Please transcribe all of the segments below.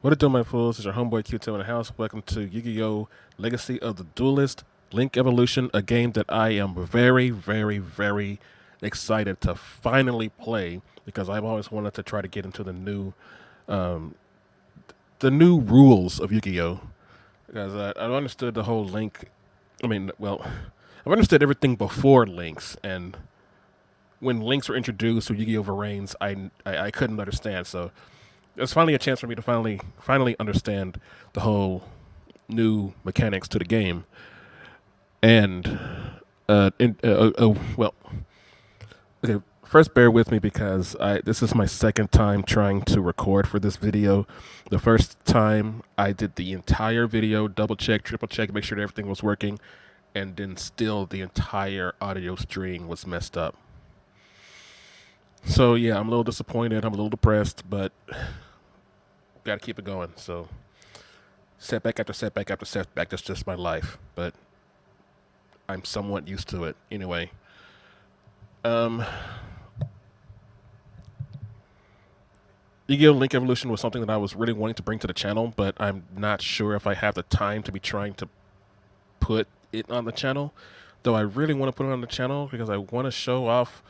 What it do, my fools? It's your homeboy Kyutwo in the house. Welcome to Yu-Gi-Oh! Legacy of the Duelist Link Evolution, a game that I am very, very, very excited to finally play because I've always wanted to try to get into um, the new rules of Yu-Gi-Oh! Because I understood the whole Link. I've understood everything before Links, and when Links were introduced to Yu-Gi-Oh! Variants, I couldn't understand. So it's finally a chance for me to finally understand the whole new mechanics to the game. And well, okay. First, bear with me because this is my second time trying to record for this video. The first time I did the entire video, double check, triple check, make sure that everything was working, and then still the entire audio stream was messed up. So yeah, I'm a little disappointed. I'm a little depressed, but got to keep it going. So setback after setback after setback. That's just my life, but I'm somewhat used to it anyway. Um, Yu-Gi-Oh! Link Evolution was something that I was really wanting to bring to the channel, but I'm not sure if I have the time to be trying to put it on the channel. Though I really want to put it on the channel because I want to show off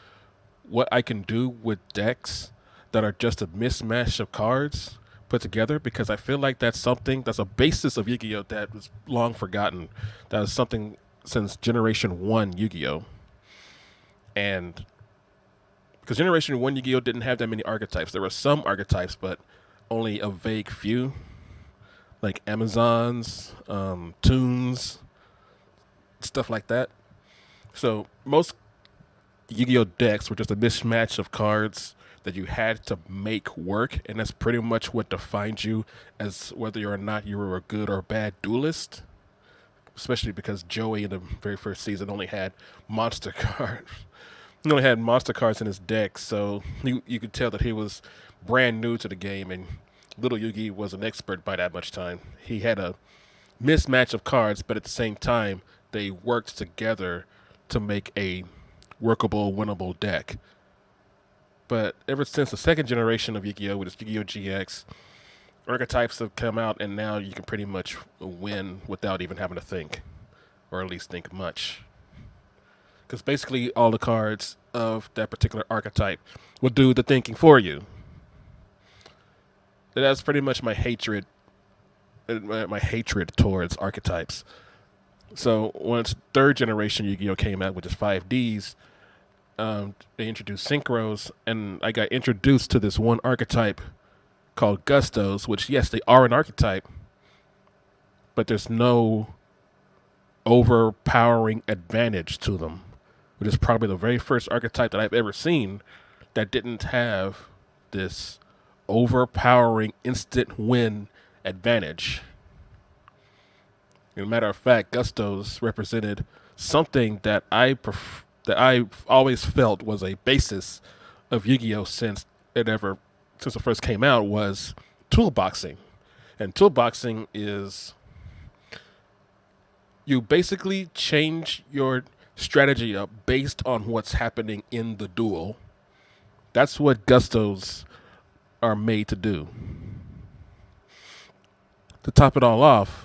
what I can do with decks that are just a mismatch of cards put together, because I feel like that's something that's a basis of Yu-Gi-Oh! That was long forgotten. That was something since Generation 1 Yu-Gi-Oh! And because Generation 1 Yu-Gi-Oh! Didn't have that many archetypes. There were some archetypes, but only a vague few, like Amazons, Toons, stuff like that. So most Yu-Gi-Oh! Decks were just a mismatch of cards that you had to make work, and that's pretty much what defined you as whether or not you were a good or bad duelist. Especially because Joey in the very first season only had monster cards. He only had monster cards in his deck, so you could tell that he was brand new to the game, and Little Yugi was an expert by that much time. He had a mismatch of cards, but at the same time, they worked together to make a workable, winnable deck. But ever since the second generation of Yu-Gi-Oh!, which is Yu-Gi-Oh! GX, archetypes have come out, and now you can pretty much win without even having to think, or at least think much. Because basically, all the cards of that particular archetype will do the thinking for you. That's pretty much my hatred, my hatred towards archetypes. So once third generation Yu-Gi-Oh came out, which is 5Ds, they introduced synchros, and I got introduced to this one archetype called Gustos, which yes, they are an archetype, but there's no overpowering advantage to them, which is probably the very first archetype that I've ever seen that didn't have this overpowering instant win advantage. As a matter of fact, Gustos represented something that I've always felt was a basis of Yu-Gi-Oh since it first came out, was toolboxing. And toolboxing is you basically change your strategy up based on what's happening in the duel. That's what Gustos are made to do. To top it all off,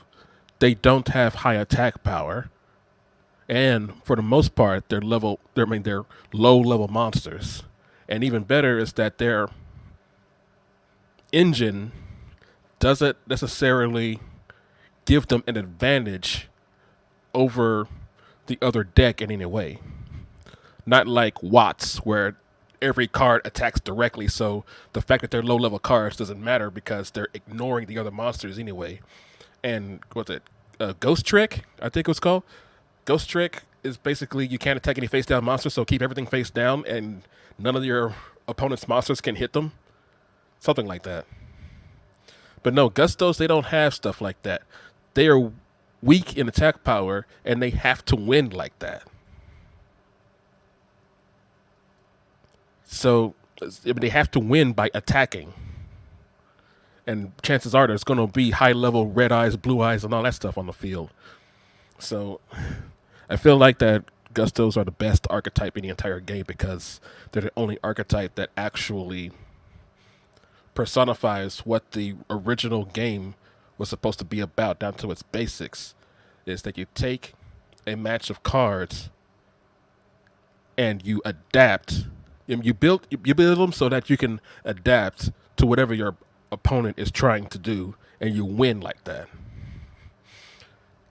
they don't have high attack power, and for the most part, they're low level monsters. And even better is that their engine doesn't necessarily give them an advantage over the other deck in any way. Not like Watts, where every card attacks directly, so the fact that they're low level cards doesn't matter because they're ignoring the other monsters anyway. And what's it? Ghost Trick, I think it was called. Ghost Trick is basically you can't attack any face down monsters, so keep everything face down, and none of your opponent's monsters can hit them. Something like that. But no, Gustos, they don't have stuff like that. They are weak in attack power, and they have to win like that. So they have to win by attacking. And chances are there's going to be high level red eyes, blue eyes, and all that stuff on the field. So I feel like that Gustos are the best archetype in the entire game because they're the only archetype that actually personifies what the original game was supposed to be about down to its basics. Is that you take a match of cards and you adapt. You build them so that you can adapt to whatever your opponent is trying to do, and you win like that.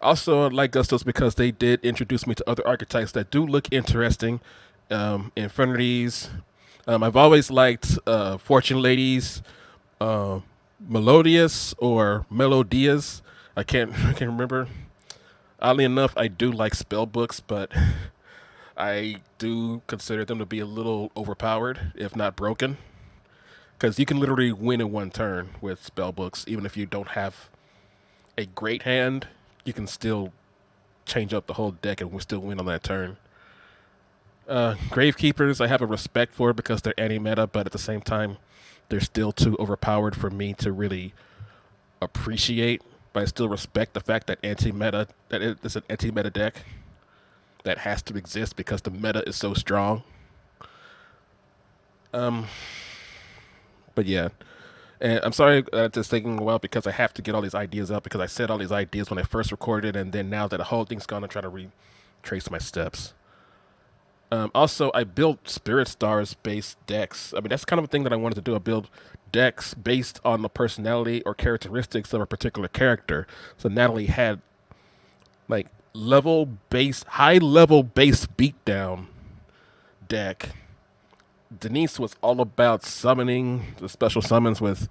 Also, I like Gustos because they did introduce me to other archetypes that do look interesting. Infinities. I've always liked Fortune Ladies, uh, Melodious or Melodias. I can't remember. Oddly enough, I do like spell books, but I do consider them to be a little overpowered, if not broken, because you can literally win in one turn with spell books, even if you don't have a great hand. You can still change up the whole deck and still win on that turn. Gravekeepers, I have a respect for because they're anti-meta, but at the same time, they're still too overpowered for me to really appreciate. But I still respect the fact that it's an anti-meta deck that has to exist because the meta is so strong. But yeah, and I'm sorry it's taking a while because I have to get all these ideas out because I said all these ideas when I first recorded, and then now that the whole thing's gone, I'm trying to retrace my steps. Also, I built Spirit Stars based decks. I mean, that's kind of a thing that I wanted to do. I build decks based on the personality or characteristics of a particular character. So Natalie had like high level base beatdown deck. Denise was all about summoning the special summons with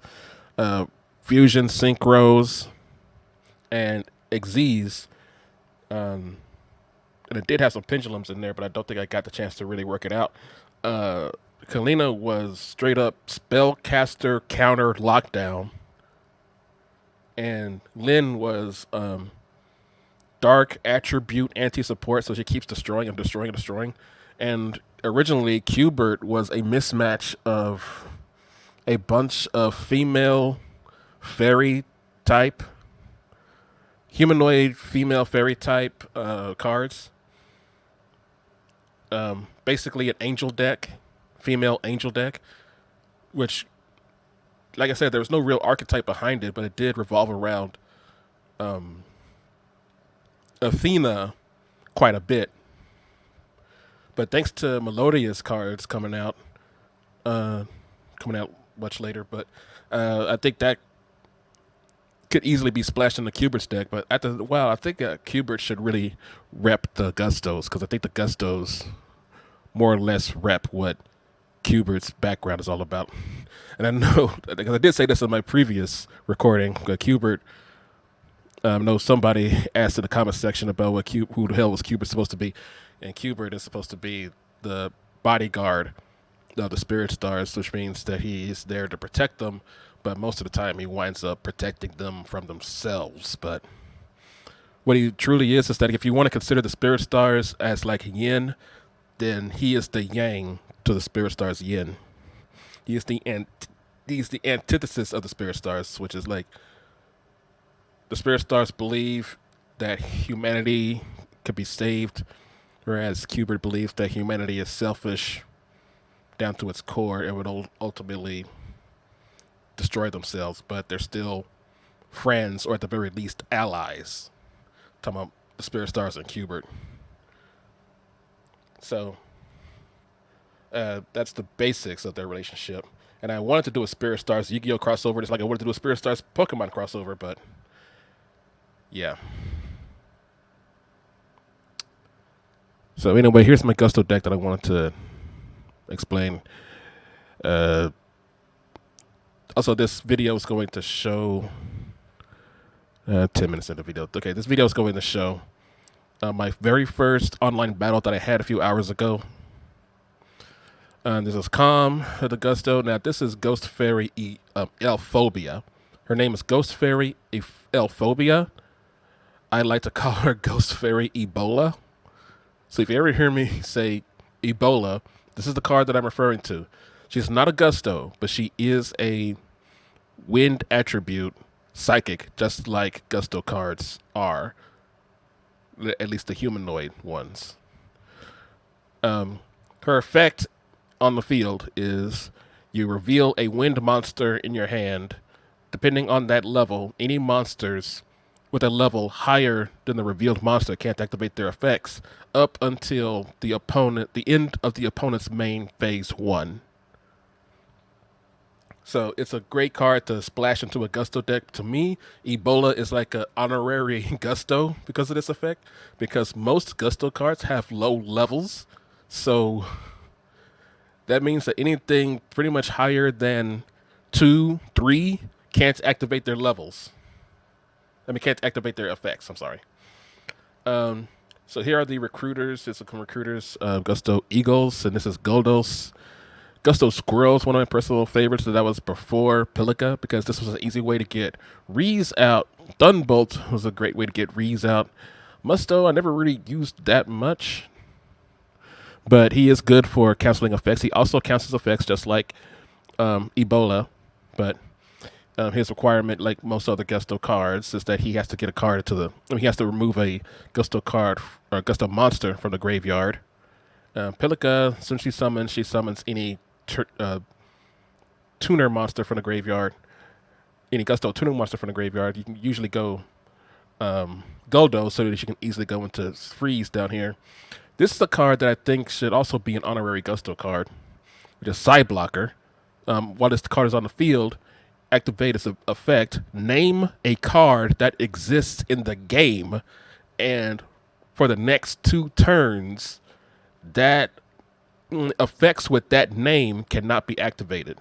fusion synchros and Xyz. And it did have some pendulums in there, but I don't think I got the chance to really work it out. Kalina was straight up spellcaster counter lockdown, and Lynn was dark attribute anti-support, so she keeps destroying and destroying and destroying. And originally, Qbert was a mismatch of a bunch of female fairy type, humanoid female fairy type cards. Basically an angel deck, female angel deck, which, like I said, there was no real archetype behind it, but it did revolve around Athena quite a bit. But thanks to Melodious cards coming out much later, but I think that could easily be splashed in the Qbert's deck. But I think Qbert should really rep the Gustos, because I think the Gustos more or less rep what Qbert's background is all about. And I know, because I did say this in my previous recording, Qbert, I know somebody asked in the comment section about who the hell was Qbert supposed to be, and Qbert is supposed to be the bodyguard of the Spirit Stars, which means that he is there to protect them, but most of the time he winds up protecting them from themselves. But what he truly is that if you want to consider the Spirit Stars as like yin, then he is the yang to the Spirit Stars yin. He's the antithesis of the Spirit Stars, which is like the Spirit Stars believe that humanity could be saved, whereas Qbert believes that humanity is selfish down to its core and would ultimately destroy themselves, but they're still friends, or at the very least allies. Talking about the Spirit Stars and Qbert. So that's the basics of their relationship. And I wanted to do a Spirit Stars Yu-Gi-Oh crossover, just like I wanted to do a Spirit Stars Pokemon crossover, but yeah. So anyway, here's my Gusto deck that I wanted to explain. Also, this video is going to show 10 minutes in the video. Okay, this video is going to show my very first online battle that I had a few hours ago. This is Calm of the Gusto. Now, this is Ghost Fairy Elphobia. Her name is Ghost Fairy Elphobia. I like to call her Ghost Fairy Ebola. So if you ever hear me say Ebola, this is the card that I'm referring to. She's not a Gusto, but she is a wind attribute psychic, just like Gusto cards are, at least the humanoid ones. Her effect on the field is You reveal a wind monster in your hand. Depending on that level, any monsters with a level higher than the revealed monster can't activate their effects up until the end of the opponent's main phase 1. So it's a great card to splash into a Gusto deck. To me, Ebola is like an honorary Gusto because of this effect. Because most Gusto cards have low levels. So that means that anything pretty much higher than 2, 3 can't activate their levels. I mean, can't activate their effects. I'm sorry. So here are the recruiters. This is recruiters, Gusto Eagles, and this is Goldos. Gusto Squirrels, one of my personal favorites. So that was before Pilica because this was an easy way to get Rees out. Thunbolt was a great way to get Rees out. Musto, I never really used that much, but he is good for canceling effects. He also cancels effects just like Ebola, but his requirement, like most other Gusto cards, is that he has to get a card into the. I mean, he has to remove a Gusto card or a Gusto monster from the graveyard. Pilica, since she summons any tuner monster from the graveyard, any Gusto tuner monster from the graveyard. You can usually go Goldo so that you can easily go into Freeze down here. This is a card that I think should also be an honorary Gusto card, which is Side Blocker. While this card is on the field, activate its effect. Name a card that exists in the game, and for the next 2 turns, that effects with that name cannot be activated.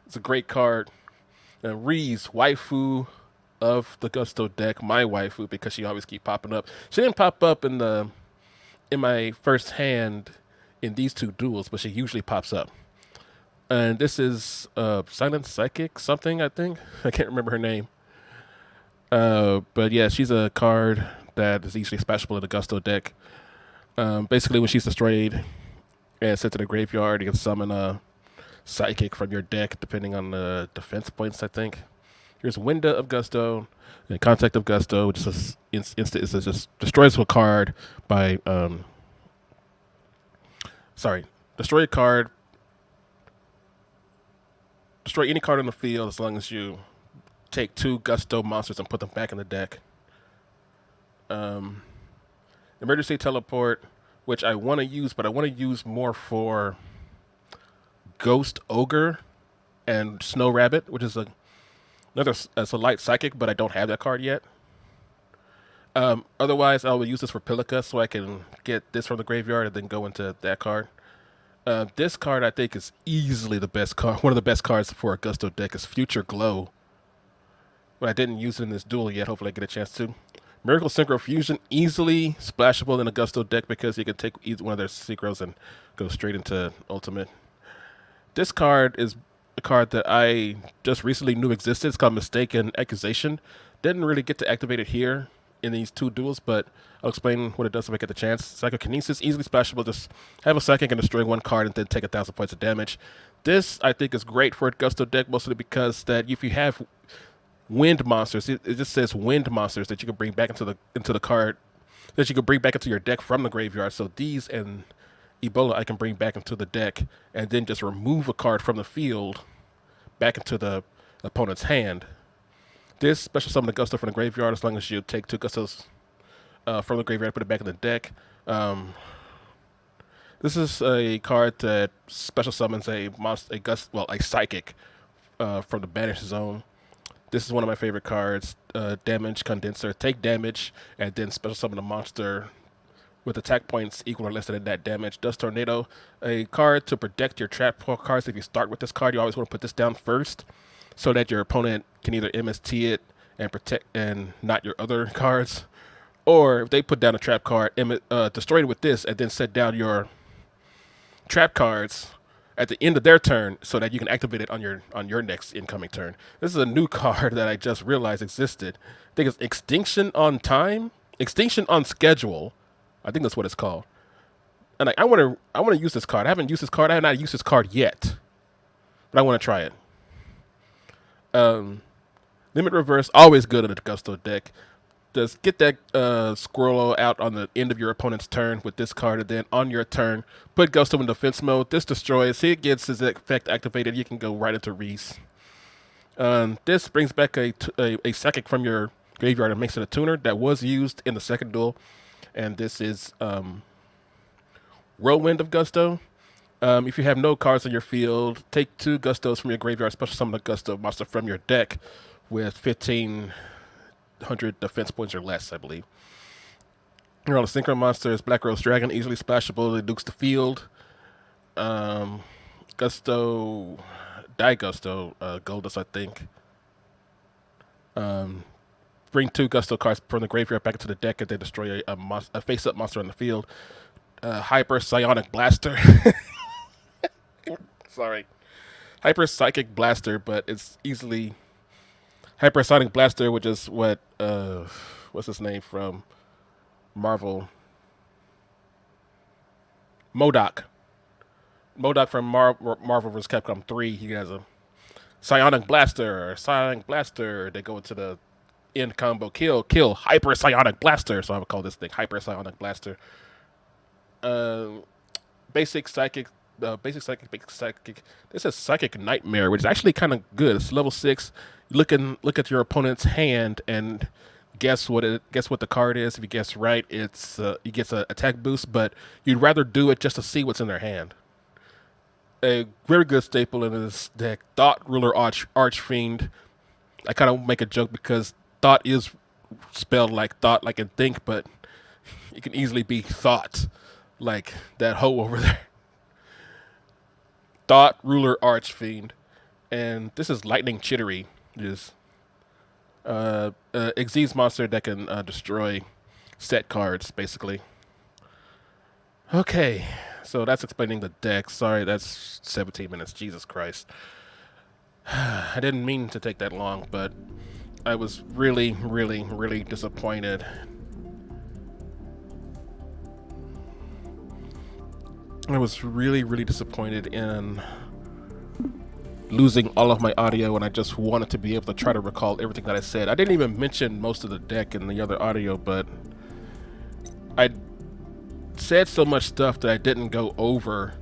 It's a great card. Ree's waifu of the Gusto deck, my waifu, because she always keep popping up. She didn't pop up in my first hand in these 2 duels, but she usually pops up. And this is Silent Psychic something, I think. I can't remember her name. But yeah, she's a card that is easily splashable in the Gusto deck. Basically, when she's destroyed and sent to the graveyard, you can summon a Psychic from your deck, depending on the defense points, I think. Here's Winda of Gusto and Contact of Gusto, which is instant. It just destroys a card by destroy a card. Destroy any card on the field as long as you take 2 Gusto monsters and put them back in the deck. Emergency Teleport, which I want to use, but I want to use more for Ghost Ogre and Snow Rabbit, which is it's a light psychic, but I don't have that card yet. Otherwise, I will use this for Pilica so I can get this from the graveyard and then go into that card. This card I think is easily the best card. One of the best cards for a Gusto deck is Future Glow. But I didn't use it in this duel yet. Hopefully I get a chance to. Miracle Synchro Fusion, easily splashable in a Gusto deck because you can take either one of their synchros and go straight into Ultimate. This card is a card that I just recently knew existed. It's called Mistaken Accusation. Didn't really get to activate it here in these 2 duels, but I'll explain what it does if I get the chance. Psychokinesis, easily splashable. Just have a psychic and destroy 1 card and then take 1,000 points of damage. This, I think, is great for a Gusto deck, mostly because that if you have wind monsters, it just says wind monsters that you can bring back into the card, that you can bring back into your deck from the graveyard. So these and Ebola I can bring back into the deck and then just remove a card from the field back into the opponent's hand. This special summon the Gusto from the graveyard as long as you take 2 Gustos from the graveyard and put it back in the deck. This is a card that special summons a psychic from the banished zone. This is one of my favorite cards. Damage Condenser. Take damage and then special summon a monster with attack points equal or less than that damage. Dust Tornado. A card to protect your trap cards. If you start with this card, you always want to put this down first so that your opponent can either MST it and protect and not your other cards. Or if they put down a trap card, destroy it with this and then set down your trap cards at the end of their turn so that you can activate it on your next incoming turn. This is a new card that I just realized existed. I think it's Extinction on Time? Extinction on Schedule. I think that's what it's called. And I want to use this card. I haven't used this card. I have not used this card yet. But I want to try it. Limit Reverse, always good in a Gusto deck. just get that Squirrel out on the end of your opponent's turn with this card, and then on your turn, put Gusto in defense mode. This destroys. He gets his effect activated. You can go right into Reese. This brings back a psychic from your graveyard and makes it a tuner that was used in the second duel, and this is Whirlwind of Gusto. If you have no cards on your field, take 2 Gustos from your graveyard, special summon a Gusto monster from your deck with 1,500 defense points or less, I believe. You're on a synchro monster. It's Black Rose Dragon, easily splashable. It nukes the field. Gusto, Die Gusto, Goldust, I think. Bring 2 Gusto cards from the graveyard back into the deck and then destroy a face-up monster on the field. Hyper Psionic Blaster. Sorry. Hyper Psychic Blaster, but it's easily Hypersonic Blaster, which is what what's his name from Marvel? MODOK. MODOK from Marvel vs. Capcom 3. He has a Psionic Blaster, Psionic Blaster. They go into the end combo, kill, Hyper Psionic Blaster. So I would call this thing Hyper Psionic Blaster. Basic Psychic. Basic Psychic. This is Psychic Nightmare, which is actually kind of good. It's level 6. Look at your opponent's hand and guess what the card is. If you guess right, it's he gets an attack boost, but you'd rather do it just to see what's in their hand. A very good staple in this deck, Thought Ruler Archfiend. I kind of make a joke because thought is spelled like thought, like in think, but it can easily be thought, like that hoe over there. Thought Ruler Archfiend, and this is Lightning Chittery. It is Xyz monster that can destroy set cards, basically. Okay, so that's explaining the deck. Sorry, that's 17 minutes. Jesus Christ. I didn't mean to take that long, but I was really, really, really disappointed. I was really, really disappointed in losing all of my audio, and I just wanted to be able to try to recall everything that I said. I didn't even mention most of the deck in the other audio, but I said so much stuff that I didn't go over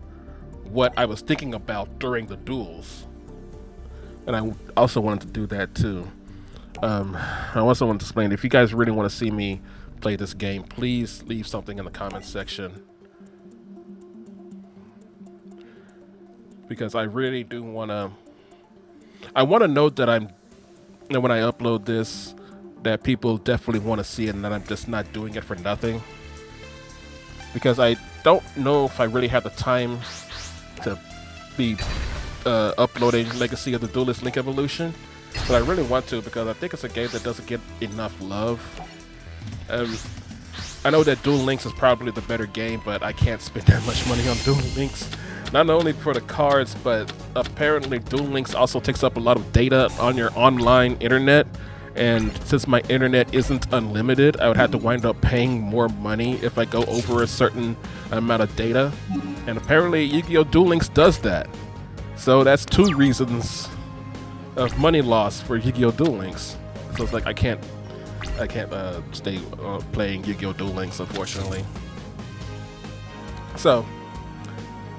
what I was thinking about during the duels. And I also wanted to do that too. I also want to explain, if you guys really want to see me play this game, please leave something in the comments section. Because I really do want to... I want to know that when I upload this, that people definitely want to see it and that I'm just not doing it for nothing. Because I don't know if I really have the time to be uploading Legacy of the Duelist Link Evolution. But I really want to, because I think it's a game that doesn't get enough love. I know that Duel Links is probably the better game, but I can't spend that much money on Duel Links. Not only for the cards, but apparently Duel Links also takes up a lot of data on your online internet. And since my internet isn't unlimited, I would have to wind up paying more money if I go over a certain amount of data. And apparently Yu-Gi-Oh! Duel Links does that. So that's 2 reasons of money loss for Yu-Gi-Oh! Duel Links. So it's like I can't stay playing Yu-Gi-Oh! Duel Links, unfortunately. So,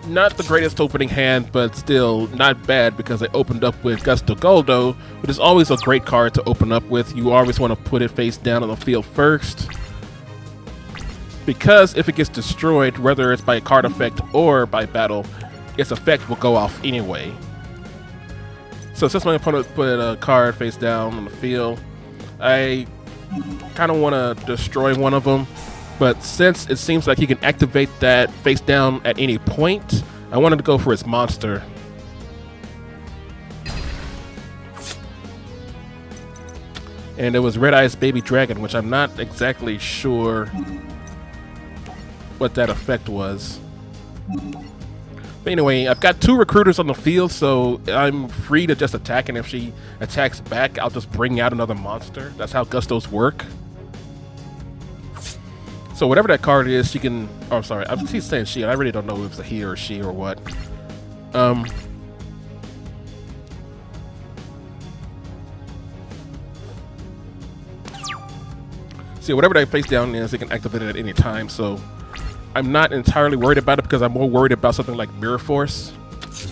not the greatest opening hand, but still not bad, because I opened up with Gusto Goldo, which is always a great card to open up with. You always want to put it face down on the field first, because if it gets destroyed, whether it's by a card effect or by battle, its effect will go off anyway. So since my opponent put a card face down on the field, I kind of want to destroy one of them. But since it seems like he can activate that face down at any point, I wanted to go for his monster. And it was Red Eyes Baby Dragon, which I'm not exactly sure what that effect was. But anyway, I've got 2 recruiters on the field, so I'm free to just attack, and if she attacks back, I'll just bring out another monster. That's how Gustos work. So whatever that card is, she can... Oh, I'm sorry. I'm saying she. I really don't know if it's a he or she or what. See, whatever that face down is, it can activate it at any time. So I'm not entirely worried about it because I'm more worried about something like Mirror Force.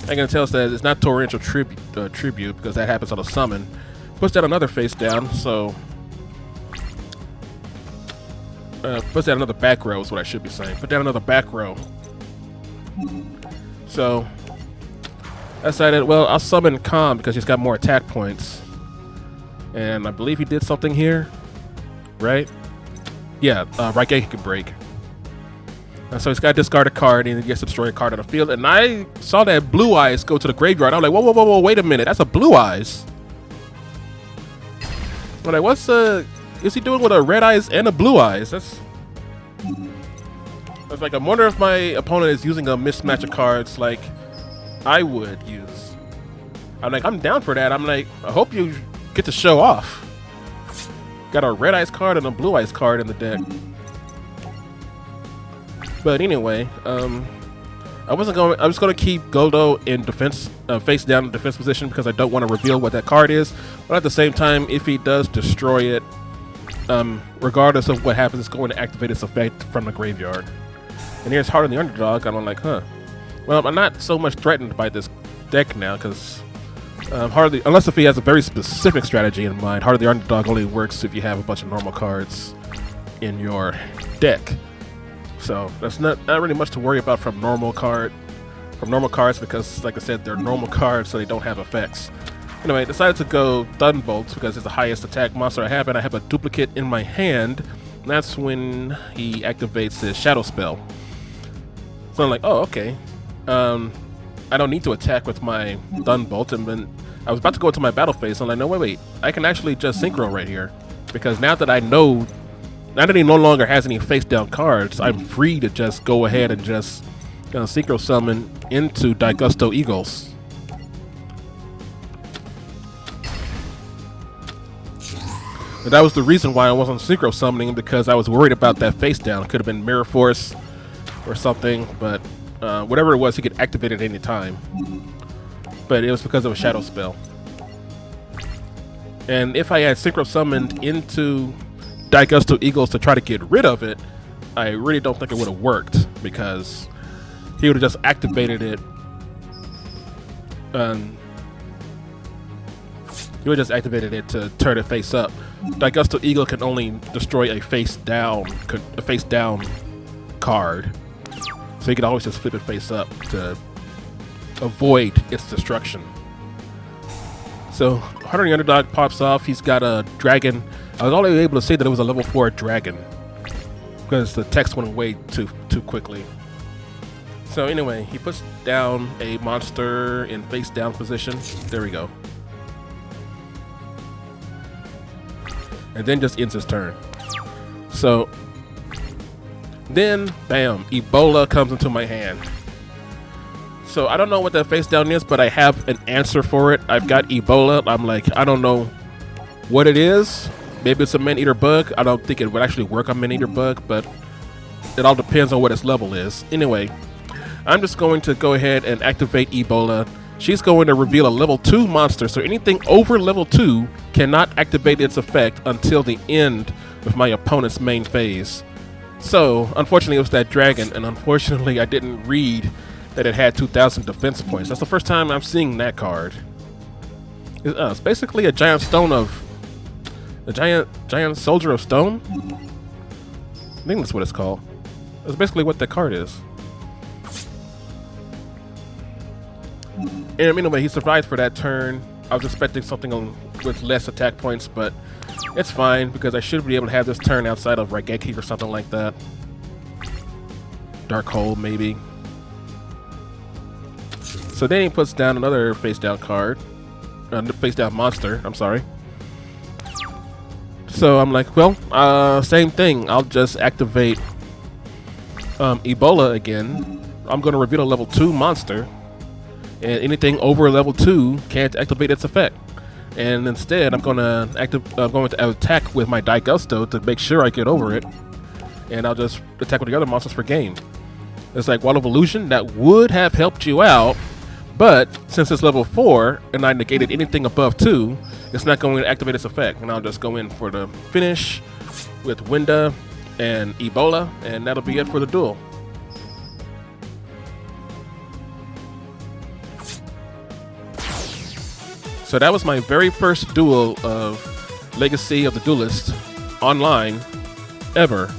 I can tell us that it's not Torrential Tribute because that happens on a summon. Puts down another face down, so puts down another back row is what I should be saying. Put down another back row. So I decided, well, I'll summon Calm because he's got more attack points. And I believe he did something here, right? Yeah, Raigeki can break. So he's got to discard a card and he gets to destroy a card on the field. And I saw that Blue Eyes go to the graveyard. I was like, whoa, whoa, whoa, whoa, wait a minute. That's a Blue Eyes. I'm like, what's is he doing with a Red Eyes and a Blue Eyes? I was like, I wonder if my opponent is using a mismatch of cards like I would use. I'm like, I'm down for that. I'm like, I hope you get to show off. Got a Red Eyes card and a Blue Eyes card in the deck. But anyway, I was going to keep Goldo in defense, face down in defense position because I don't want to reveal what that card is. But at the same time, if he does destroy it, regardless of what happens, it's going to activate its effect from the graveyard. And here's Heart of the Underdog, and I'm like, huh. Well, I'm not so much threatened by this deck now because unless if he has a very specific strategy in mind, Heart of the Underdog only works if you have a bunch of normal cards in your deck. So that's not really much to worry about from normal cards because, like I said, they're normal cards, so they don't have effects. Anyway, I decided to go Thunderbolt because it's the highest attack monster I have, and I have a duplicate in my hand. And that's when he activates his Shadow Spell. So I'm like, oh, okay. I don't need to attack with my Thunderbolt, and then I was about to go into my battle phase. I'm like, no, wait, I can actually just Synchro right here because now that he no longer has any face-down cards, I'm free to just go ahead and just Synchro Summon into Daigusto Eagles. And that was the reason why I wasn't Synchro Summoning, because I was worried about that face-down. It could have been Mirror Force or something, but whatever it was, he could activate it at any time. But it was because of a Shadow Spell. And if I had Synchro Summoned into Daigusto Eagles to try to get rid of it, I really don't think it would have worked because he would have just activated it. He would have just activated it to turn it face up. Daigusto Eagle can only destroy a face down card, so you can always just flip it face up to avoid its destruction. So Heart of the Underdog pops off. He's got a dragon. I was only able to say that it was a level 4 dragon because the text went away too quickly. So anyway, he puts down a monster in face down position. There we go. And then just ends his turn. So then, bam, Ebola comes into my hand. So I don't know what that face down is, but I have an answer for it. I've got Ebola. I'm like, I don't know what it is. Maybe it's a man-eater bug. I don't think it would actually work on man-eater bug, but it all depends on what its level is. Anyway, I'm just going to go ahead and activate Ebola. She's going to reveal a level 2 monster, so anything over level 2 cannot activate its effect until the end of my opponent's main phase. So, unfortunately, it was that dragon, and unfortunately, I didn't read that it had 2,000 defense points. That's the first time I'm seeing that card. It's basically a giant stone of... a giant soldier of stone? I think that's what it's called. That's basically what that card is. And anyway, he survived for that turn. I was expecting something with less attack points, but it's fine because I should be able to have this turn outside of Raigeki or something like that. Dark Hole, maybe. So then he puts down another face-down card. Face-down monster, I'm sorry. So I'm like, well, same thing. I'll just activate Ebola again. I'm going to reveal a level 2 monster. And anything over level 2 can't activate its effect. And instead, I'm going to attack with my Daigusto to make sure I get over it. And I'll just attack with the other monsters for game. It's like Wall of Illusion, that would have helped you out. But since it's level 4 and I negated anything above 2, it's not going to activate its effect. And I'll just go in for the finish with Winda and Ebola, and that'll be it for the duel. So that was my very first duel of Legacy of the Duelist online ever.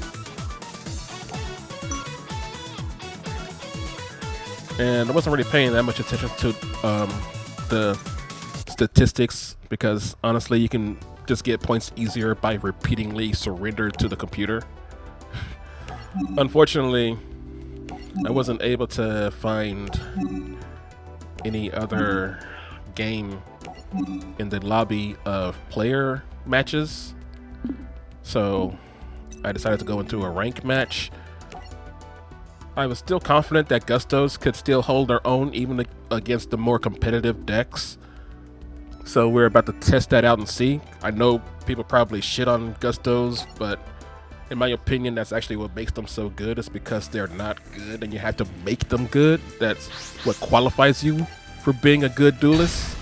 And I wasn't really paying that much attention to the statistics because honestly, you can just get points easier by repeatedly surrender to the computer. Unfortunately, I wasn't able to find any other game in the lobby of player matches, so I decided to go into a rank match. I was still confident that Gustos could still hold their own even against the more competitive decks, so we're about to test that out and see. I know people probably shit on Gustos, but in my opinion, that's actually what makes them so good. Is because they're not good and you have to make them good. That's what qualifies you for being a good duelist.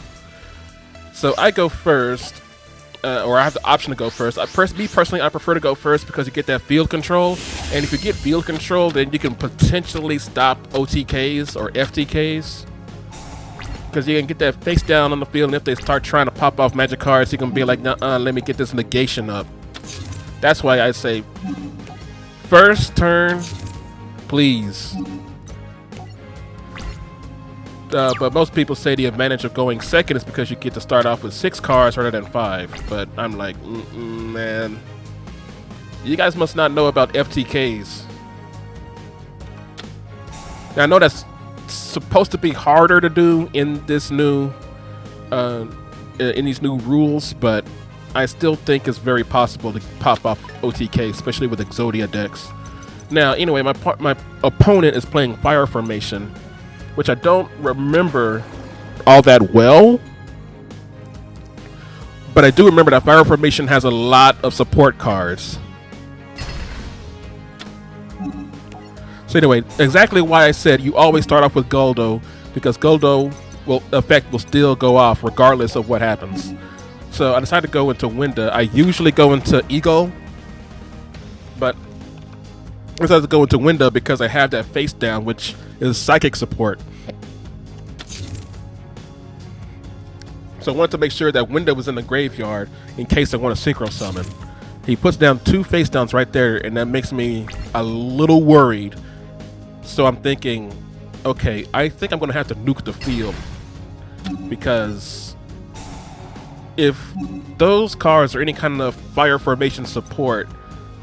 So I go first, or I have the option to go first. Me personally, I prefer to go first because you get that field control. And if you get field control, then you can potentially stop OTKs or FTKs. Because you can get that face down on the field, and if they start trying to pop off magic cards, you can be like, nuh-uh, let me get this negation up. That's why I say, first turn, please. But most people say the advantage of going second is because you get to start off with 6 cards rather than 5. But I'm like, man, you guys must not know about FTKs. Now I know that's supposed to be harder to do in this new, in these new rules, but I still think it's very possible to pop off OTK, especially with Exodia decks. Now, anyway, my opponent is playing Fire Formation, which I don't remember all that well, but I do remember that Fire Formation has a lot of support cards. So anyway, exactly why I said you always start off with Goldo, because Goldo effect will still go off regardless of what happens. So I decided to go into Winda. I usually go into Eagle, but I decided to go into Winda because I have that face down, which is psychic support. So I wanted to make sure that Winda was in the graveyard in case I want to synchro summon. He puts down 2 face downs right there, and that makes me a little worried. So I'm thinking, okay, I think I'm going to have to nuke the field, because if those cards are any kind of Fire Formation support,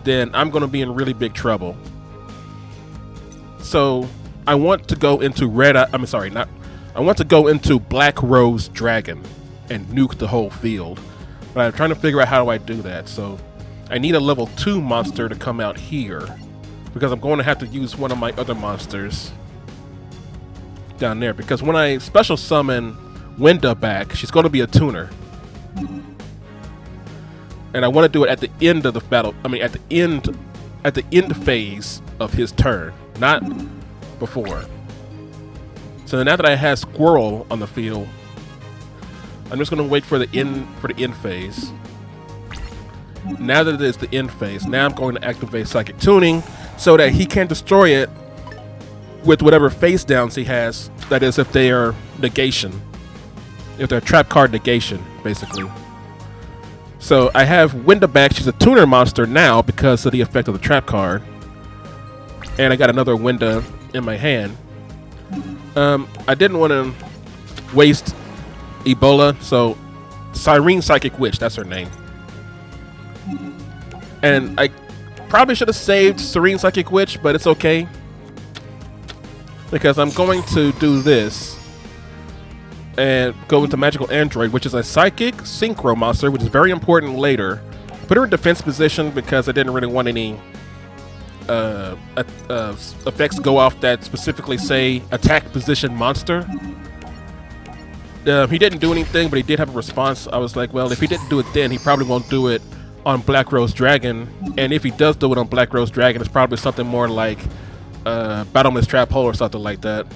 then I'm going to be in really big trouble. So I want to go into I want to go into Black Rose Dragon and nuke the whole field. But I'm trying to figure out how do I do that. So I need a level 2 monster to come out here, because I'm going to have to use one of my other monsters down there. Because when I special summon Winda back, she's going to be a tuner. And I want to do it at the end of the battle. I mean, at the end phase of his turn, not before. So now that I have Squirrel on the field, I'm just going to wait for the end phase. Now that it is the end phase, now I'm going to activate Psychic Tuning so that he can destroy it with whatever face downs he has. That is, if they are negation, if they're trap card negation, basically. So I have Winda back. She's a tuner monster now because of the effect of the trap card. And I got another Winda in my hand. I didn't want to waste Ebola, so Cyrene Psychic Witch, that's her name. And I probably should have saved Serene Psychic Witch, but it's okay, because I'm going to do this and go into Magical Android, which is a Psychic Synchro monster, which is very important later. Put her in defense position because I didn't really want any effects go off that specifically say attack position monster. He didn't do anything, but he did have a response. I was like, well, if he didn't do it then, he probably won't do it on Black Rose Dragon. And if he does do it on Black Rose Dragon, it's probably something more like Bottomless Trap Hole or something like that.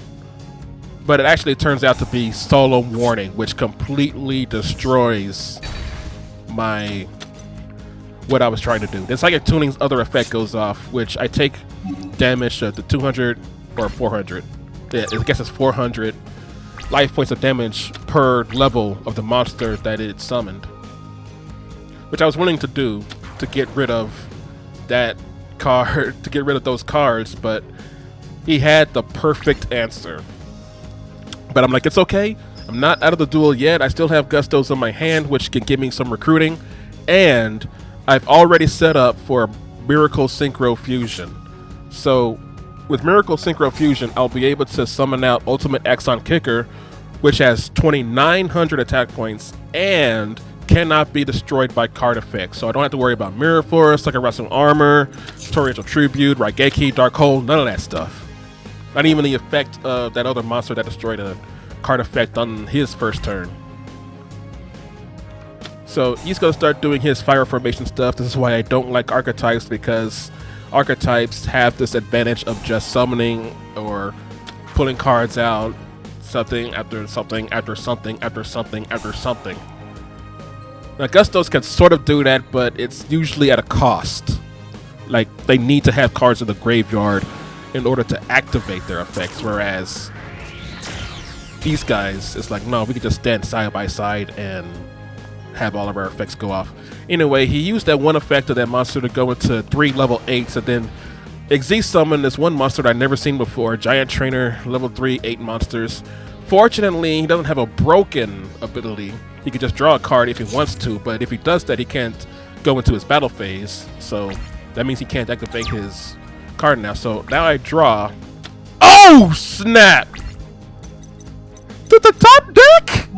But it actually turns out to be Solemn Warning, which completely destroys what I was trying to do. The psychic tuning's other effect goes off, which I take damage to 200 or 400. Yeah, I guess it's 400 life points of damage per level of the monster that it summoned, which I was willing to do to get rid of that card, to get rid of those cards, but he had the perfect answer. But I'm like, it's okay. I'm not out of the duel yet. I still have Gustos in my hand, which can give me some recruiting, and I've already set up for Miracle Synchro Fusion. So with Miracle Synchro Fusion, I'll be able to summon out Ultimate Exxon Kicker, which has 2,900 attack points and cannot be destroyed by card effects. So I don't have to worry about Mirror Force, Sucker Wrestling Armor, Torrential Tribute, Raigeki, Dark Hole, none of that stuff. Not even the effect of that other monster that destroyed a card effect on his first turn. So he's going to start doing his fire formation stuff. This is why I don't like archetypes, because archetypes have this advantage of just summoning or pulling cards out something after something after something after something after something. Now Gustos can sort of do that, but it's usually at a cost. Like, they need to have cards in the graveyard in order to activate their effects, whereas these guys, it's like, no, we can just stand side by side and have all of our effects go off. Anyway, he used that one effect of that monster to go into 3 level 8s, and then Exist summon this one monster that I've never seen before, Giant Trainer, level 3, 8 monsters. Fortunately, he doesn't have a broken ability. He can just draw a card if he wants to, but if he does that, he can't go into his battle phase. So that means he can't activate his card now. So now I draw. Oh, snap! To the top deck?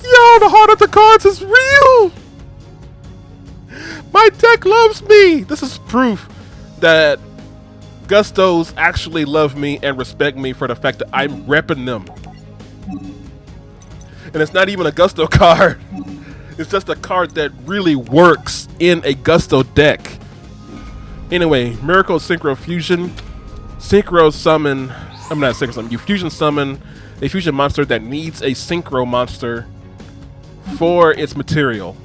Yo, the heart of the cards is real! My deck loves me! This is proof that Gustos actually love me and respect me for the fact that I'm repping them. And it's not even a Gusto card. It's just a card that really works in a Gusto deck. Anyway, Miracle Synchro Fusion. Synchro summon. I'm not Synchro summon. You fusion summon a fusion monster that needs a Synchro monster for its material.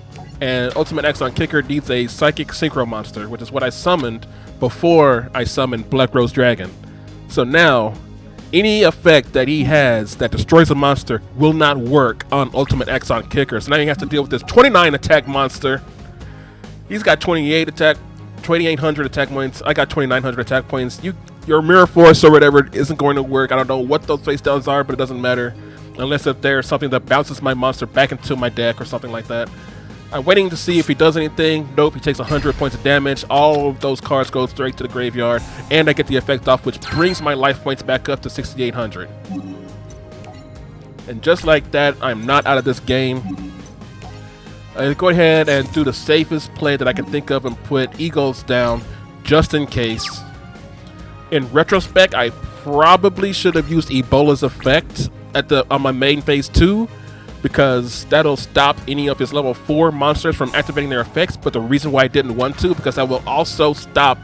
And Ultimate Exxon Kicker needs a Psychic Synchro monster, which is what I summoned before I summoned Black Rose Dragon. So now, any effect that he has that destroys a monster will not work on Ultimate Exxon Kicker. So now he has to deal with this 29 attack monster. He's got 2,800 attack points. I got 2,900 attack points. Your Mirror Force or whatever isn't going to work. I don't know what those face downs are, but it doesn't matter. Unless if there's something that bounces my monster back into my deck or something like that. I'm waiting to see if he does anything. Nope, he takes 100 points of damage. All of those cards go straight to the graveyard, and I get the effect off, which brings my life points back up to 6,800. And just like that, I'm not out of this game. I'll go ahead and do the safest play that I can think of and put Eagles down just in case. In retrospect, I probably should have used Ebola's effect on my main phase 2, because that'll stop any of his level 4 monsters from activating their effects. But the reason why I didn't want to, because I will also stop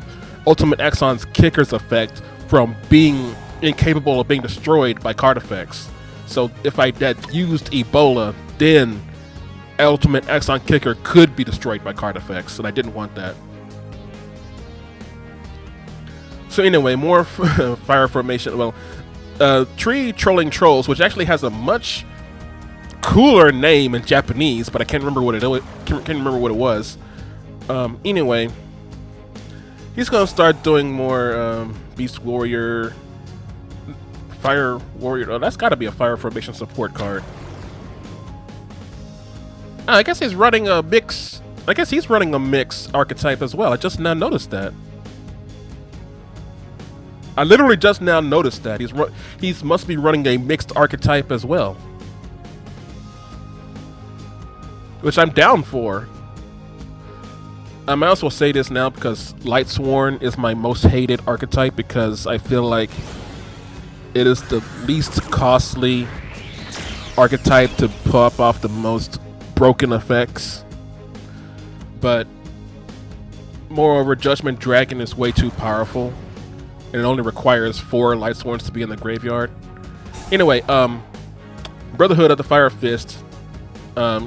Ultimate Exxon's Kicker's effect from being incapable of being destroyed by card effects. So if I had used Ebola, then Ultimate Exxon Kicker could be destroyed by card effects, and I didn't want that. So anyway, more fire formation. Well, Tree Trolling Trolls, which actually has a much cooler name in Japanese, but I can't remember what it was. Anyway, he's gonna start doing more Beast Warrior, Fire Warrior. Oh, that's got to be a fire formation support card. I guess he's running a mix. I guess he's running a mix archetype as well. I just now noticed that. I literally just now noticed that he's must be running a mixed archetype as well, which I'm down for. I might as well say this now because Lightsworn is my most hated archetype, because I feel like it is the least costly archetype to pop off the most broken effects. But moreover, Judgment Dragon is way too powerful, and it only requires 4 Lightsworns to be in the graveyard. Anyway, Brotherhood of the Fire Fist.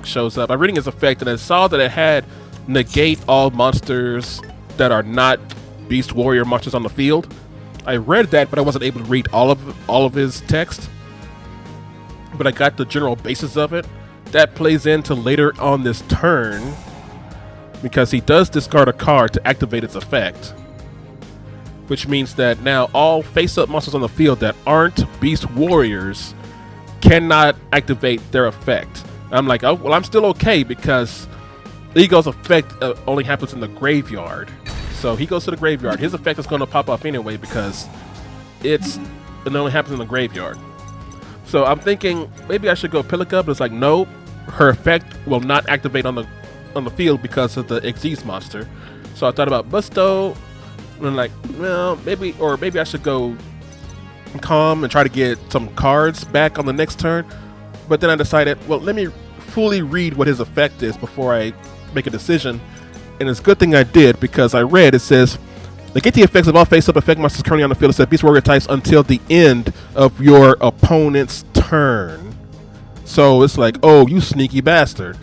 shows up. I'm reading its effect, and I saw that it had negate all monsters that are not Beast Warrior monsters on the field. I read that, but I wasn't able to read all of his text. But I got the general basis of it. That plays into later on this turn, because he does discard a card to activate its effect, which means that now all face-up monsters on the field that aren't Beast Warriors cannot activate their effect. I'm like, oh, well, I'm still okay because Ego's effect only happens in the graveyard. So he goes to the graveyard. His effect is going to pop off anyway because it only happens in the graveyard. So I'm thinking maybe I should go Pilica, but it's like, no, her effect will not activate on the field because of the Xyz monster. So I thought about Busto, and I'm like, well, maybe I should go Calm and try to get some cards back on the next turn. But then I decided, well, let me fully read what his effect is before I make a decision. And it's a good thing I did, because I read, it says, negate the effects of all face-up effect monsters currently on the field except Beast Warrior types until the end of your opponent's turn. So it's like, oh, you sneaky bastard.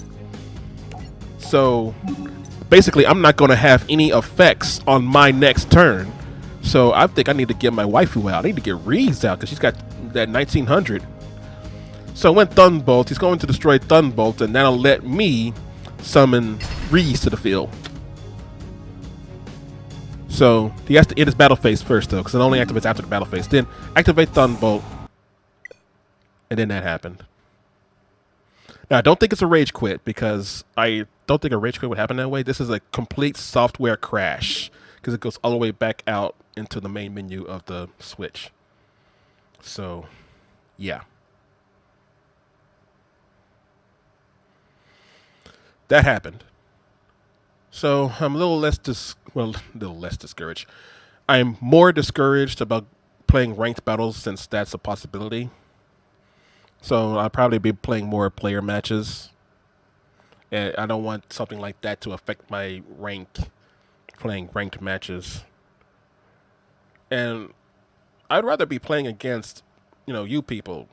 So basically, I'm not going to have any effects on my next turn. So I think I need to get my waifu out. I need to get Reeves out because she's got that 1900. So I went Thunderbolt. He's going to destroy Thunderbolt, and that'll let me summon Reeves to the field. So he has to end his battle phase first, though, because it only activates after the battle phase. Then activate Thunderbolt, and then that happened. Now, I don't think it's a rage quit, because I don't think a rage quit would happen that way. This is a complete software crash, because it goes all the way back out into the main menu of the Switch. So, yeah. That happened. So I'm a little less discouraged. I'm more discouraged about playing ranked battles since that's a possibility. So I'll probably be playing more player matches. And I don't want something like that to affect my playing ranked matches. And I'd rather be playing against, you people,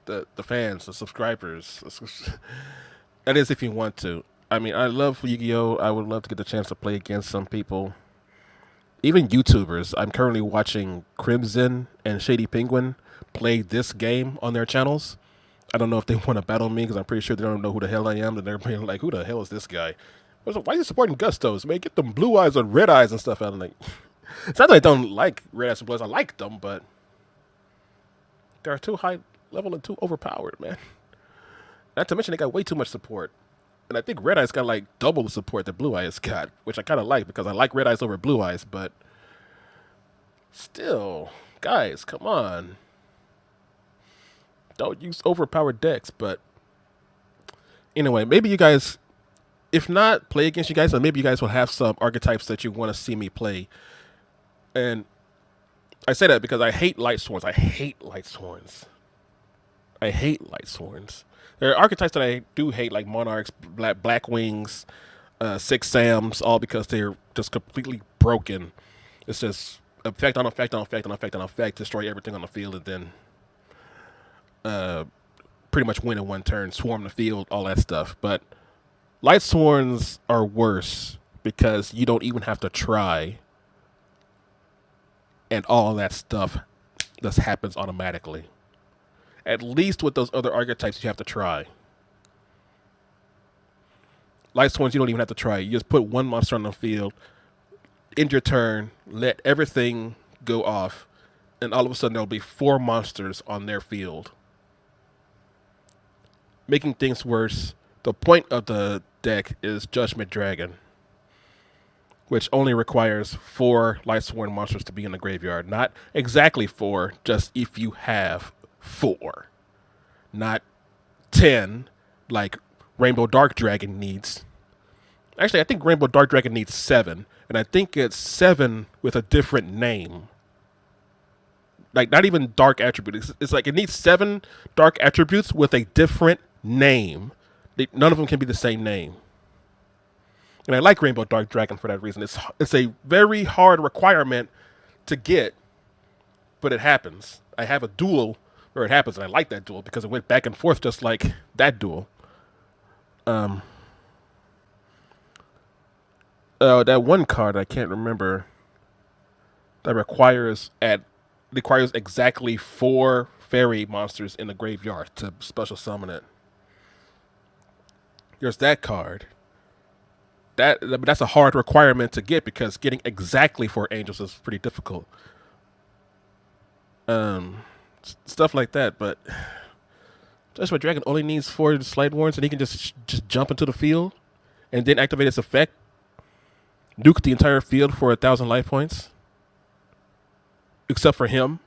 the fans, the subscribers. That is if you want to. I mean, I love Yu-Gi-Oh! I would love to get the chance to play against some people. Even YouTubers. I'm currently watching Crimson and Shady Penguin play this game on their channels. I don't know if they want to battle me, because I'm pretty sure they don't know who the hell I am. And they're being like, who the hell is this guy? Why are you supporting Gustos? Man, get them blue eyes or red eyes and stuff out. I'm like, it's not that I don't like red eyes and blue eyes. I like them, but they're too high level and too overpowered, man. Not to mention they got way too much support. And I think Red Eyes got like double the support that Blue Eyes got, which I kind of like, because I like Red Eyes over Blue Eyes, but still, guys, come on. Don't use overpowered decks. But anyway, maybe you guys, if not play against you guys, then maybe you guys will have some archetypes that you want to see me play. And I say that because I hate Light Sworns. I hate Light Sworns. There are archetypes that I do hate, like Monarchs, Black Wings, Six Sams, all because they're just completely broken. It's just effect on effect on effect on effect on effect, destroy everything on the field, and then pretty much win in one turn, swarm the field, all that stuff. But Light Sworns are worse because you don't even have to try, and all that stuff just happens automatically. At least with those other archetypes, you have to try. Light Sworns, you don't even have to try. You just put one monster on the field, end your turn, let everything go off, and all of a sudden there'll be 4 monsters on their field. Making things worse, the point of the deck is Judgment Dragon, which only requires 4 Light Sworn monsters to be in the graveyard. Not exactly 4, just if you have 4, not 10 like Rainbow Dark Dragon needs. Actually, I think Rainbow Dark Dragon needs 7, and I think it's 7 with a different name. Like, not even dark attributes. It's like it needs 7 dark attributes with a different name. None of them can be the same name. And I like Rainbow Dark Dragon for that reason. It's a very hard requirement to get, but it happens. I have a duel where it happens, and I like that duel because it went back and forth just like that duel. Um, that one card I can't remember that requires exactly 4 fairy monsters in the graveyard to special summon it. There's that card. That's a hard requirement to get because getting exactly 4 angels is pretty difficult. Um, Stuff like that. But Joshua Dragon only needs 4 Slide Warns, and he can just jump into the field and then activate its effect, nuke the entire field for 1,000 life points, except for him.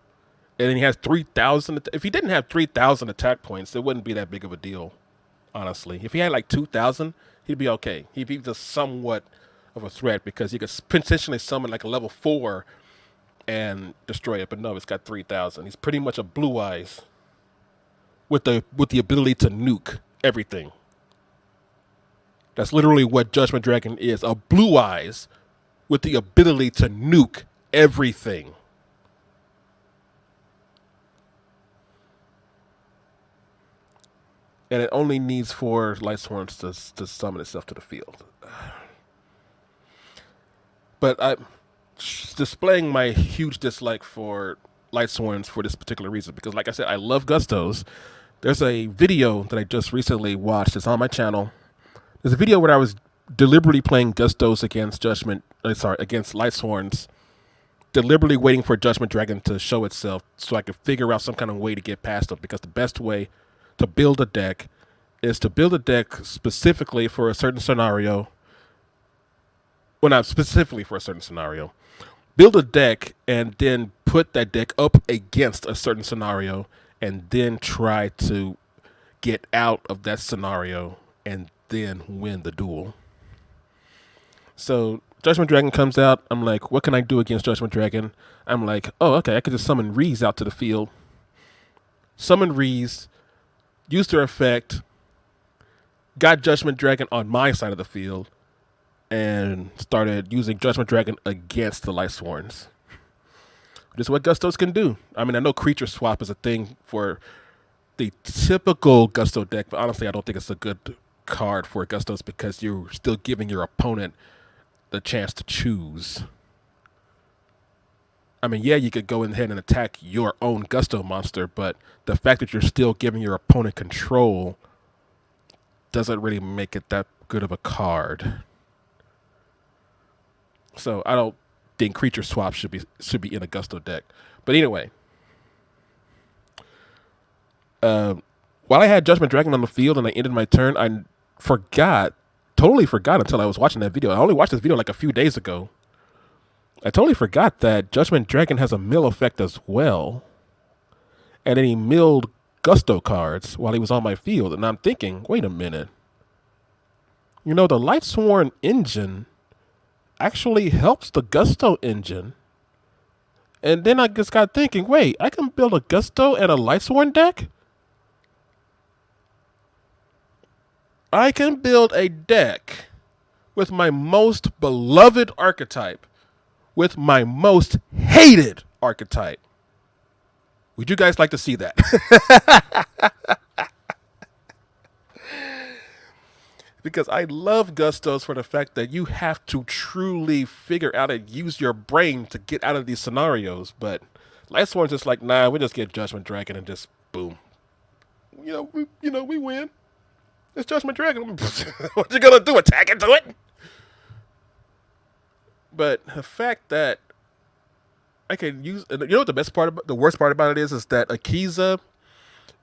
And then he has 3,000. If he didn't have 3,000 attack points, it wouldn't be that big of a deal, honestly. If he had like 2,000, he'd be okay. He'd be just somewhat of a threat because he could potentially summon like a level 4 and destroy it. But no, it's got 3,000. He's pretty much a Blue Eyes with the ability to nuke everything. That's literally what Judgment Dragon is, a Blue Eyes with the ability to nuke everything. And it only needs 4 Light Swarms to summon itself to the field. But I'm displaying my huge dislike for Light Swarms for this particular reason. Because like I said, I love Gustos. There's a video that I just recently watched. It's on my channel. There's a video where I was deliberately playing Gustos against Light Swarms, deliberately waiting for Judgment Dragon to show itself so I could figure out some kind of way to get past them. Because the best way to build a deck is to build a deck specifically for a certain scenario. Well, not specifically for a certain scenario. Build a deck and then put that deck up against a certain scenario and then try to get out of that scenario and then win the duel. So Judgment Dragon comes out. I'm like, what can I do against Judgment Dragon? I'm like, oh, okay, I could just summon Rees out to the field. Summon Rees, used their effect, got Judgment Dragon on my side of the field, and started using Judgment Dragon against the Light Sworns. This is what Gustos can do. I mean, I know Creature Swap is a thing for the typical Gusto deck, but honestly, I don't think it's a good card for Gustos because you're still giving your opponent the chance to choose. I mean, yeah, you could go ahead and attack your own Gusto monster, but the fact that you're still giving your opponent control doesn't really make it that good of a card. So I don't think Creature Swap should be in a Gusto deck. But anyway, while I had Judgment Dragon on the field and I ended my turn, I totally forgot until I was watching that video. I only watched this video like a few days ago. I totally forgot that Judgment Dragon has a mill effect as well. And then he milled Gusto cards while he was on my field. And I'm thinking, wait a minute. You know, the Lightsworn engine actually helps the Gusto engine. And then I just got thinking, wait, I can build a Gusto and a Lightsworn deck? I can build a deck with my most beloved archetype, with my most hated archetype. Would you guys like to see that? Because I love Gustos for the fact that you have to truly figure out and use your brain to get out of these scenarios. But Lightsworn's just like, nah, we just get Judgment Dragon and just boom. We win. It's Judgment Dragon. What you gonna do? Attack into it? But the fact that I can use, you know what the worst part about it is that Akiza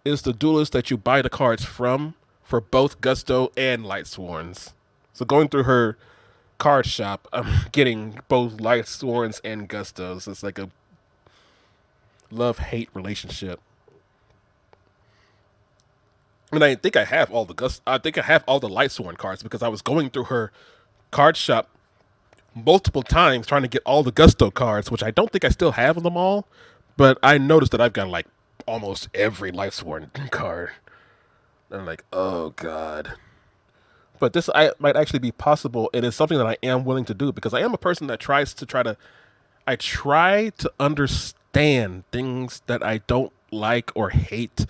is the duelist that you buy the cards from for both Gusto and Lightsworns. So going through her card shop, I'm getting both Lightsworns and Gustos. It's like a love-hate relationship. And I think I have all the Lightsworn cards because I was going through her card shop multiple times trying to get all the Gusto cards, which I don't think I still have them all, but I noticed that I've got like almost every Lightsworn card. And I'm like, oh god. But this might actually be possible, and it's something that I am willing to do because I am a person that try to understand things that I don't like or hate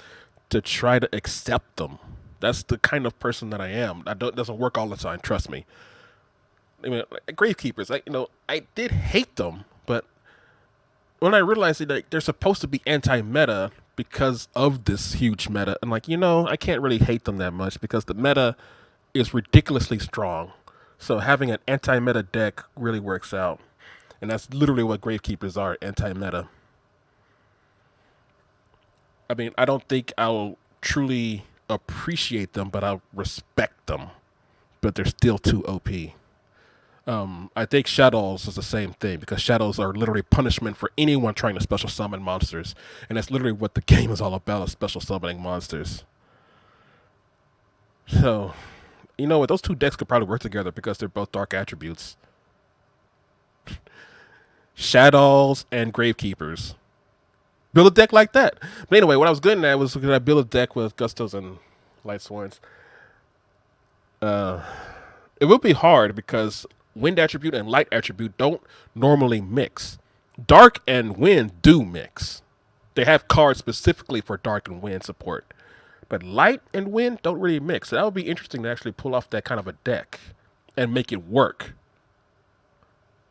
to try to accept them. That's the kind of person that I am. It doesn't work all the time. Trust me. I mean, like, Gravekeepers, I did hate them, but when I realized that they're supposed to be anti-meta because of this huge meta, I'm like, I can't really hate them that much because the meta is ridiculously strong. So having an anti-meta deck really works out. And that's literally what Gravekeepers are, anti-meta. I mean, I don't think I'll truly appreciate them, but I'll respect them. But they're still too OP. I think Shadows is the same thing because Shadows are literally punishment for anyone trying to special summon monsters. And that's literally what the game is all about, is special summoning monsters. So, you know what? Those two decks could probably work together because they're both dark attributes. Shadows and Gravekeepers. Build a deck like that. But anyway, what I was getting at was, could I build a deck with Gustos and Lightsworns? It would be hard because wind attribute and light attribute don't normally mix. Dark and wind do mix. They have cards specifically for dark and wind support. But light and wind don't really mix. So that would be interesting to actually pull off that kind of a deck and make it work.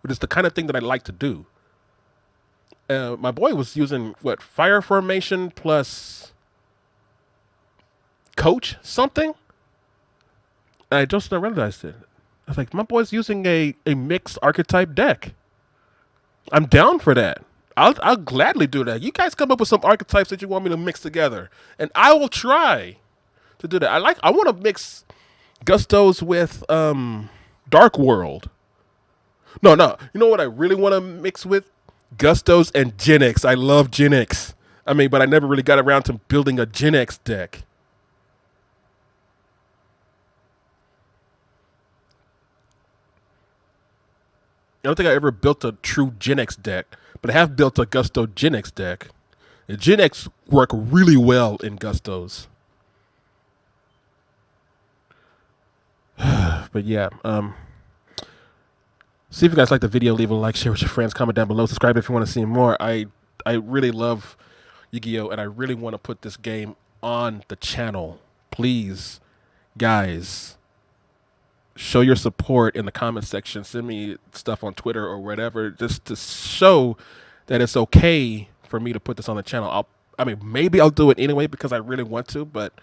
But it's the kind of thing that I like to do. My boy was using, Fire Formation plus Coach something? And I just realized it. I was like, my boy's using a mixed archetype deck. I'm down for that. I'll gladly do that. You guys come up with some archetypes that you want me to mix together, and I will try to do that. I want to mix Gustos with Dark World. No. You know what I really want to mix with? Gustos and Genix. I love Genix. I mean, but I never really got around to building a Genix deck. I don't think I ever built a true Genix deck, but I have built a Gusto Genix deck. And Genix work really well in Gustos. But yeah, see if you guys like the video. Leave a like, share with your friends, comment down below, subscribe if you want to see more. I really love Yu-Gi-Oh! And I really want to put this game on the channel. Please, guys, show your support in the comment section. Send me stuff on Twitter or whatever, just to show that it's okay for me to put this on the channel. Maybe I'll do it anyway because I really want to. But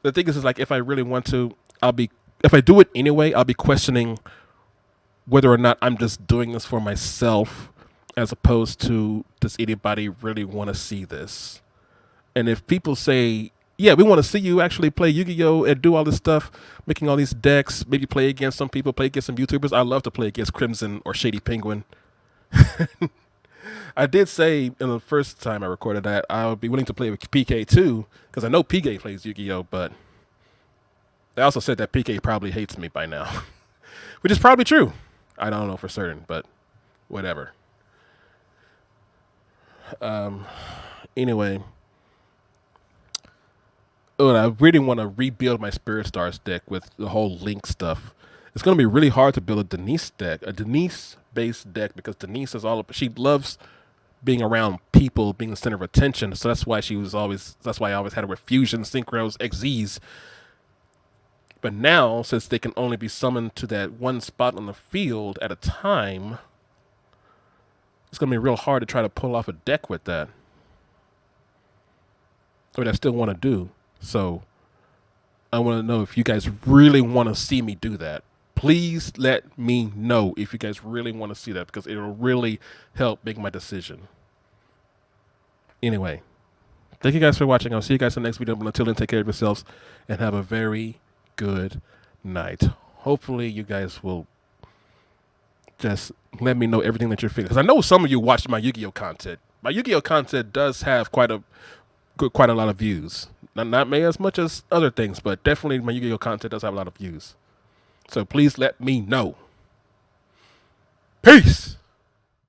the thing is like, if I really want to, if I do it anyway, I'll be questioning whether or not I'm just doing this for myself, as opposed to, does anybody really want to see this? And if people say, yeah, we want to see you actually play Yu-Gi-Oh! And do all this stuff, making all these decks, maybe play against some people, play against some YouTubers. I love to play against Crimson or Shady Penguin. I did say in the first time I recorded that I would be willing to play with PK too, because I know PK plays Yu-Gi-Oh! But I also said that PK probably hates me by now, which is probably true. I don't know for certain, but whatever. Anyway. Oh, and I really want to rebuild my Spirit Stars deck with the whole Link stuff. It's going to be really hard to build a Denise deck, a Denise-based deck, because Denise is she loves being around people, being the center of attention. So that's why that's why I always had her with Fusion, Synchros, XZs. But now, since they can only be summoned to that one spot on the field at a time, it's going to be real hard to try to pull off a deck with that. What I still want to do. So I want to know if you guys really want to see me do that. Please let me know if you guys really want to see that, because it'll really help make my decision. Anyway, thank you guys for watching. I'll see you guys in the next video. But until then, take care of yourselves and have a very good night. Hopefully you guys will just let me know everything that you're feeling, because I know some of you watch my Yu-Gi-Oh! Content. My Yu-Gi-Oh! Content does have quite a lot of views. Not maybe as much as other things, but definitely my Yu-Gi-Oh! Content does have a lot of views. So please let me know. Peace!